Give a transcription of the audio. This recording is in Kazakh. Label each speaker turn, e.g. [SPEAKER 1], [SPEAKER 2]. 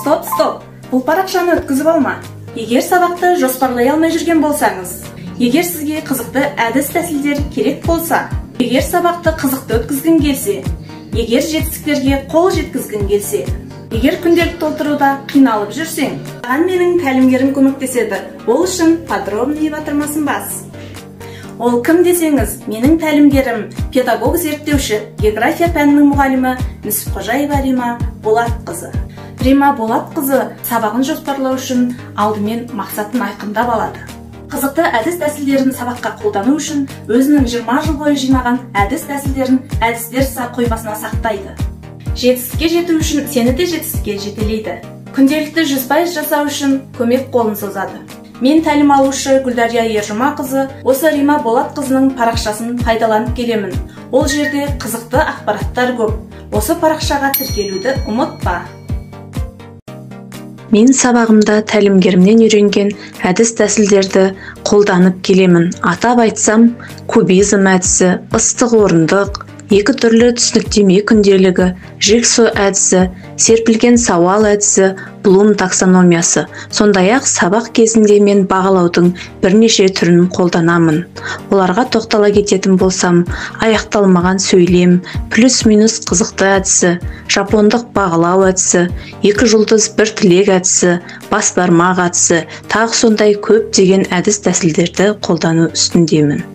[SPEAKER 1] Стоп. Бұл парақшаны өткізіп алма. Егер сабақты жоспарлай алмай жүрген болсаңыз, егер сізге қызықты әдіс-тәсілдер керек болса, егер сабақты қызықты өткізгің келсе, егер жетістіктерге қол жеткізгің келсе, егер күнделікті толтыруда қиналып жүрсең, саған менің тәлімгерім көмектеседі. Ол үшін подробный батырмасын бас. Ол кім десеңіз, менің тәлімгерім педагог зерттеуші, география пәнінің мұғалімі Нүсіпқожаева Рима Болатқызы. Рима Болатқызы сабағын жоспарлау үшін алдымен мақсатын айқындап алады. Қызықты әдіс-тәсілдерін сабаққа қолдану үшін өзінің 20 жыл бойы жинаған әдіс-тәсілдерін әдістер қоймасына сақтайды. Жетістікке жету үшін сені де жетістікке жетелейді. Күнделікті 100% жасау үшін көмек қолын созады. Мен тәлім алушы Гүлдария Ержұмақызы осы Рима Болатқызының парақшасын пайдаланып келемін. Ол жерде қызықты ақпараттар көп. Осы парақшаға тіркелуді ұмытпа.
[SPEAKER 2] Мен сабағымда тәлімгерімнен үйренген әдіс-тәсілдерді қолданып келемін. Атап айтсам, кубизм әдісі, ыстық орындық, екі түрлі түсініктеме күнделігі, жексо әдісі, серпілген сауал әдісі, Блум таксономиясы. Сондай-ақ сабақ кезінде мен бағалаудың бірнеше түрін қолданамын. Оларға тоқтала кететін болсам, аяқталмаған сөйлем, плюс-минус қызықты әдісі, жапондық бағалау әдісі, 2 жұлдыз 1 тілек әдісі, бас бармақ әдісі, тағы сондай көп деген әдіс-тәсілдерді қолдану үстіндемін.